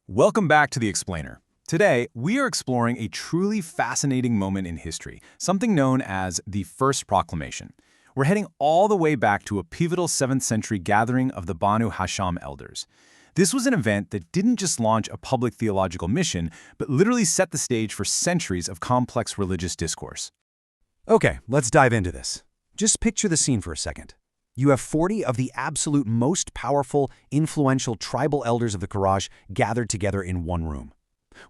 Welcome back to The Explainer. Today, we are exploring a truly fascinating moment in history, something known as the First Proclamation. We're heading all the way back to a pivotal 7th century gathering of the Banu Hasham elders. This was an event that didn't just launch a public theological mission, but literally set the stage for centuries of complex religious discourse. Okay, let's dive into this. Just picture the scene for a second. You have 40 of the absolute most powerful, influential tribal elders of the Quraysh gathered together in one room.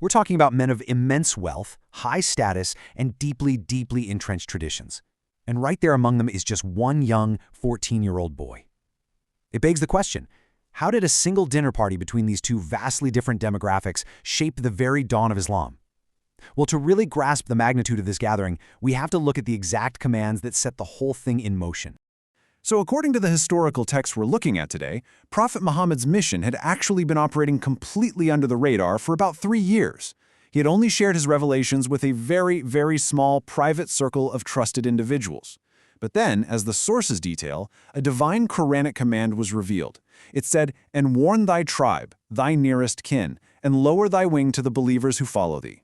We're talking about men of immense wealth, high status, and deeply, deeply entrenched traditions. And right there among them is just one young 14-year-old boy. It begs the question, how did a single dinner party between these two vastly different demographics shape the very dawn of Islam? Well, to really grasp the magnitude of this gathering, we have to look at the exact commands that set the whole thing in motion. So according to the historical text we're looking at today, Prophet Muhammad's mission had actually been operating completely under the radar for about 3 years. He had only shared his revelations with a very, very small private circle of trusted individuals. But then, as the sources detail, a divine Quranic command was revealed. It said, "And warn thy tribe, thy nearest kin, and lower thy wing to the believers who follow thee."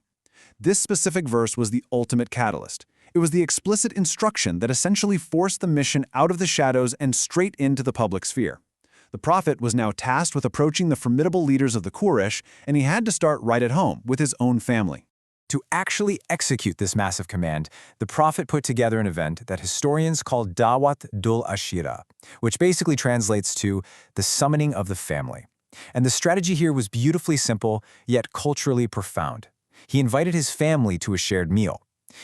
This specific verse was the ultimate catalyst. It was the explicit instruction that essentially forced the mission out of the shadows and straight into the public sphere. The prophet was now tasked with approaching the formidable leaders of the Quraysh, and he had to start right at home with his own family. To actually execute this massive command, the prophet put together an event that historians call Dawat dul Ashira, which basically translates to the summoning of the family. And the strategy here was beautifully simple, yet culturally profound. He invited his family to a shared meal.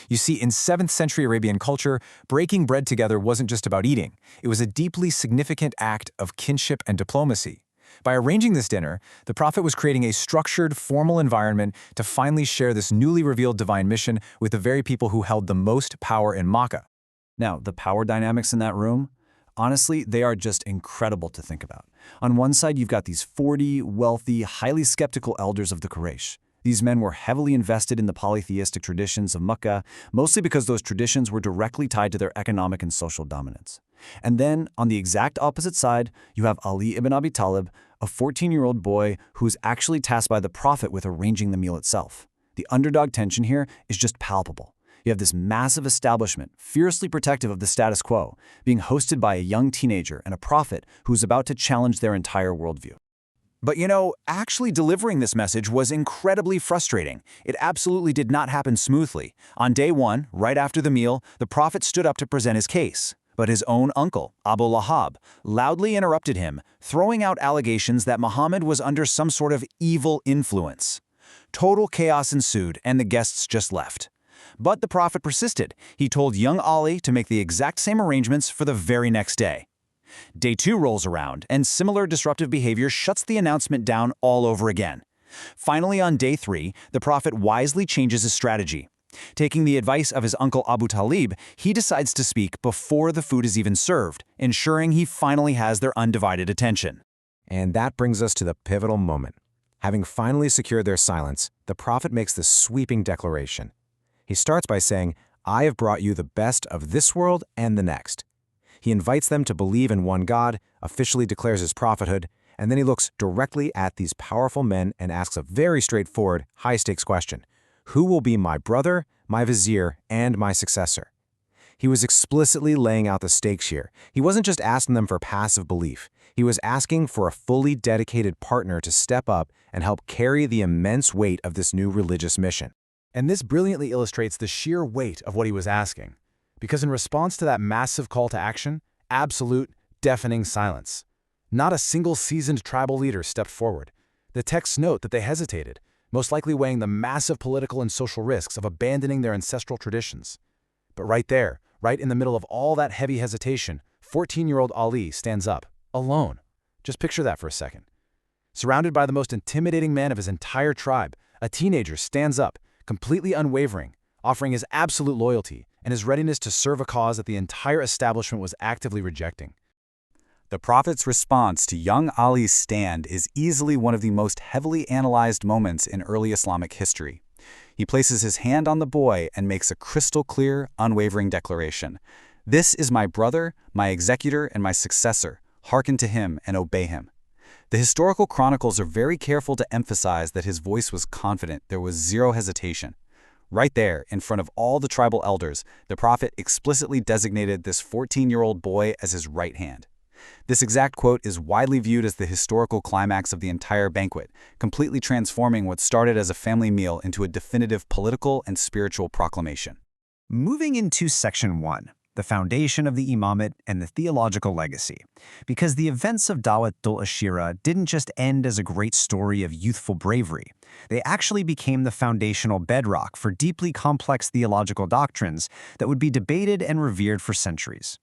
You see, in 7th century Arabian culture, breaking bread together wasn't just about eating. It was a deeply significant act of kinship and diplomacy. By arranging this dinner, the prophet was creating a structured, formal environment to finally share this newly revealed divine mission with the very people who held the most power in Makkah. Now, the power dynamics in that room, honestly, they are just incredible to think about. On one side, you've got these 40 wealthy, highly skeptical elders of the Quraysh. These men were heavily invested in the polytheistic traditions of Makkah, mostly because those traditions were directly tied to their economic and social dominance. And then, on the exact opposite side, you have Ali ibn Abi Talib, a 14-year-old boy who's actually tasked by the prophet with arranging the meal itself. The underdog tension here is just palpable. You have this massive establishment, fiercely protective of the status quo, being hosted by a young teenager and a prophet who's about to challenge their entire worldview. But actually delivering this message was incredibly frustrating. It absolutely did not happen smoothly. On day 1, right after the meal, the prophet stood up to present his case. But his own uncle, Abu Lahab, loudly interrupted him, throwing out allegations that Muhammad was under some sort of evil influence. Total chaos ensued, and the guests just left. But the prophet persisted. He told young Ali to make the exact same arrangements for the very next day. Day 2 rolls around, and similar disruptive behavior shuts the announcement down all over again. Finally, on day 3, the prophet wisely changes his strategy. Taking the advice of his uncle Abu Talib, he decides to speak before the food is even served, ensuring he finally has their undivided attention. And that brings us to the pivotal moment. Having finally secured their silence, the prophet makes this sweeping declaration. He starts by saying, "I have brought you the best of this world and the next." He invites them to believe in one God, officially declares his prophethood, and then he looks directly at these powerful men and asks a very straightforward, high-stakes question. Who will be my brother, my vizier, and my successor? He was explicitly laying out the stakes here. He wasn't just asking them for passive belief. He was asking for a fully dedicated partner to step up and help carry the immense weight of this new religious mission. And this brilliantly illustrates the sheer weight of what he was asking. Because in response to that massive call to action, absolute, deafening silence. Not a single seasoned tribal leader stepped forward. The texts note that they hesitated, most likely weighing the massive political and social risks of abandoning their ancestral traditions. But right there, right in the middle of all that heavy hesitation, 14-year-old Ali stands up, alone. Just picture that for a second. Surrounded by the most intimidating men of his entire tribe, a teenager stands up, completely unwavering, offering his absolute loyalty and his readiness to serve a cause that the entire establishment was actively rejecting. The prophet's response to young Ali's stand is easily one of the most heavily analyzed moments in early Islamic history. He places his hand on the boy and makes a crystal-clear, unwavering declaration. "This is my brother, my executor, and my successor. Hearken to him and obey him." The historical chronicles are very careful to emphasize that his voice was confident, there was zero hesitation. Right there, in front of all the tribal elders, the Prophet explicitly designated this 14-year-old boy as his right hand. This exact quote is widely viewed as the historical climax of the entire banquet, completely transforming what started as a family meal into a definitive political and spiritual proclamation. Moving into Section 1, the foundation of the imamate and the theological legacy. Because the events of Dawatul Ashira didn't just end as a great story of youthful bravery. They actually became the foundational bedrock for deeply complex theological doctrines that would be debated and revered for centuries.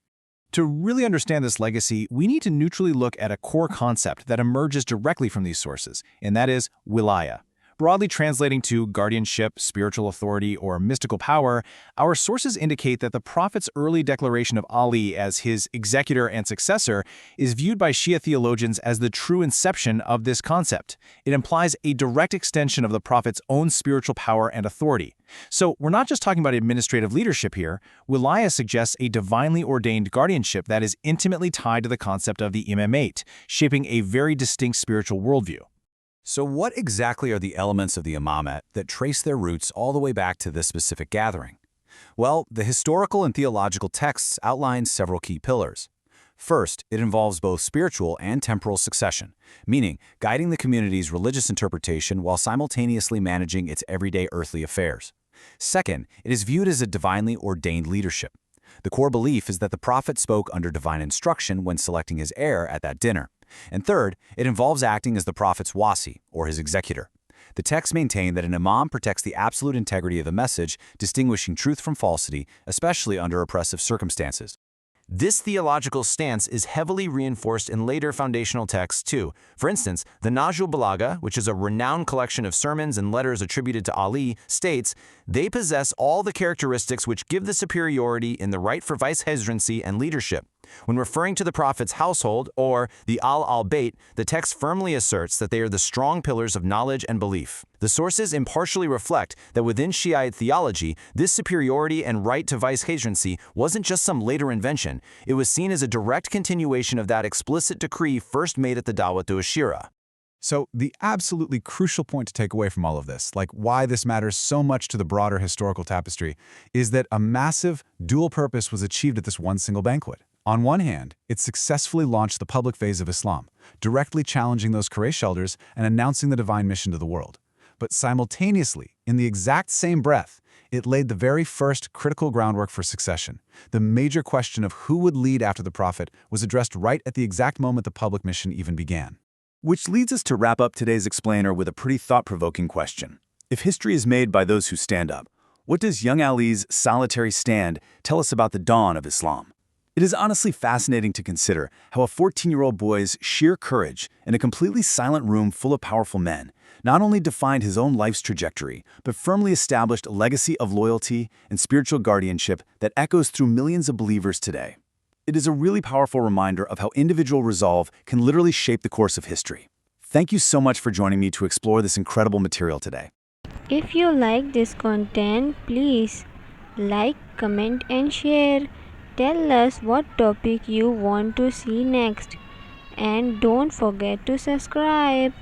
To really understand this legacy, we need to neutrally look at a core concept that emerges directly from these sources, and that is wilaya. Broadly translating to guardianship, spiritual authority, or mystical power, our sources indicate that the Prophet's early declaration of Ali as his executor and successor is viewed by Shia theologians as the true inception of this concept. It implies a direct extension of the Prophet's own spiritual power and authority. So we're not just talking about administrative leadership here. Wilaya suggests a divinely ordained guardianship that is intimately tied to the concept of the imamate, shaping a very distinct spiritual worldview. So what exactly are the elements of the imamate that trace their roots all the way back to this specific gathering? Well, the historical and theological texts outline several key pillars. First, it involves both spiritual and temporal succession, meaning guiding the community's religious interpretation while simultaneously managing its everyday earthly affairs. Second, it is viewed as a divinely ordained leadership. The core belief is that the Prophet spoke under divine instruction when selecting his heir at that dinner. And third, it involves acting as the Prophet's wasi, or his executor. The texts maintain that an imam protects the absolute integrity of the message, distinguishing truth from falsity, especially under oppressive circumstances. This theological stance is heavily reinforced in later foundational texts too. For instance, the Nahjul Balagha, which is a renowned collection of sermons and letters attributed to Ali, states, "They possess all the characteristics which give the superiority in the right for vice-hezrancy and leadership." When referring to the Prophet's household, or the al-Bayt, the text firmly asserts that they are the strong pillars of knowledge and belief. The sources impartially reflect that within Shiite theology, this superiority and right to vice-hezrancy wasn't just some later invention. It was seen as a direct continuation of that explicit decree first made at the Dawatul Ashira. So the absolutely crucial point to take away from all of this, like why this matters so much to the broader historical tapestry, is that a massive dual purpose was achieved at this one single banquet. On one hand, it successfully launched the public phase of Islam, directly challenging those Quraysh elders and announcing the divine mission to the world. But simultaneously, in the exact same breath, it laid the very first critical groundwork for succession. The major question of who would lead after the Prophet was addressed right at the exact moment the public mission even began. Which leads us to wrap up today's explainer with a pretty thought-provoking question. If history is made by those who stand up, what does young Ali's solitary stand tell us about the dawn of Islam? It is honestly fascinating to consider how a 14-year-old boy's sheer courage in a completely silent room full of powerful men not only defined his own life's trajectory, but firmly established a legacy of loyalty and spiritual guardianship that echoes through millions of believers today. It is a really powerful reminder of how individual resolve can literally shape the course of history. Thank you so much for joining me to explore this incredible material today. If you like this content, please like, comment and share. Tell us what topic you want to see next. And don't forget to subscribe.